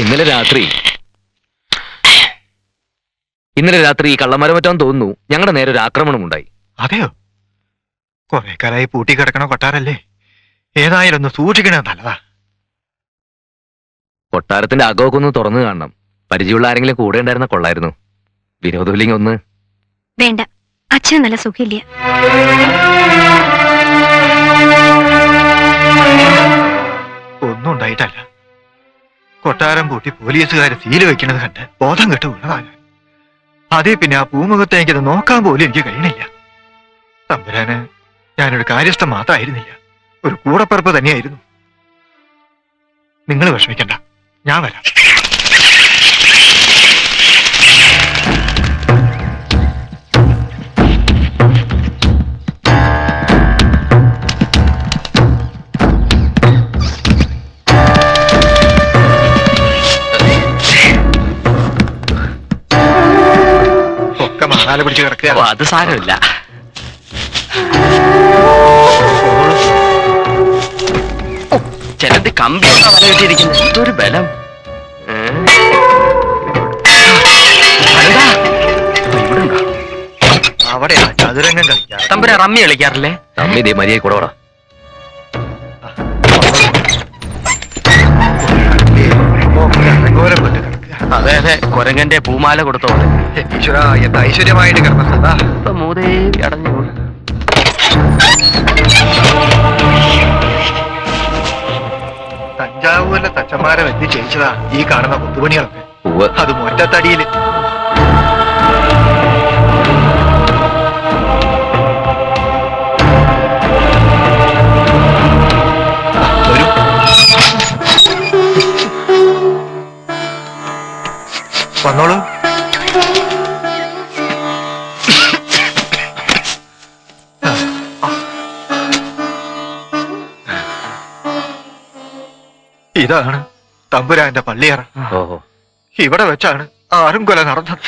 ഇന്നലെ രാത്രി ഈ കള്ളന്മാരെ പറ്റാൻ തോന്നുന്നു ഞങ്ങളുടെ നേരെ ഒരു ആക്രമണം ഉണ്ടായി. അതെയോ? കുറെ കാലായി പൂട്ടി കിടക്കണ കൊട്ടാരല്ലേ, ഏതായാലും ഒന്ന് സൂക്ഷിക്കണ നല്ലതാ. കൊട്ടാരത്തിന്റെ അകമൊക്കെ ഒന്ന് തുറന്നു കാണണം. പരിചയമുള്ള ആരെങ്കിലും കൂടെ ഉണ്ടായിരുന്ന കൊള്ളായിരുന്നു. വിനോദമില്ലെങ്കിൽ ഒന്ന്. വേണ്ട, അച്ഛൻ നല്ല സുഖമില്ല. ഒന്നും ഉണ്ടായിട്ടല്ല. കൊട്ടാരം പൂട്ടി പോലീസുകാര് സീല് വെക്കണത് കണ്ട് ബോധം കെട്ട് വീണതാണ്. അതേ പിന്നെ ആ പൂമുഖത്തെ എനിക്കത് നോക്കാൻ പോലും എനിക്ക് കഴിയണില്ല. തമ്പുരാന് ഞാനൊരു കാര്യസ്ഥ മാത്രമായിരുന്നില്ല, ഒരു കൂടപ്പറപ്പ് തന്നെയായിരുന്നു. നിങ്ങൾ വിഷമിക്കണ്ട, ഞാൻ വരാം. ഒക്കെ മാറാല പിടിച്ച് കിടക്കുക. അത് സാരമില്ല. ചിലത് കമ്പി വലയിട്ടിരിക്കുന്നു. ഇതൊരു ബലം. അവിടെ ചതുരംഗം കളിക്കാം. തമ്പുരാ റമ്മി കളിക്കാറില്ലേ? റമ്മി ഇതേ മര്യാദ കൂടെ ഓടാ. അതെ അതെ, കൊരങ്ങന്റെ പൂമാല കൊടുത്തോളെ. ഈശ്വര, എന്താ ഐശ്വര്യമായിട്ട് കിടന്നതാ. ഇപ്പൊ മൂദേവി അടഞ്ഞു. തഞ്ചാവൂരിലെ തച്ചന്മാരെ വെച്ച് ചെയ്യിച്ചതാ ഈ കാണുന്ന കൊത്തുപണികളൊക്കെ. അത് ഒറ്റത്തടിയില്. വന്നോളൂ. ഇതാണ് തമ്പുരാന്റെ പള്ളിയറ. ഇവിടെ വെച്ചാണ് ആരും കൊല നടന്നത്.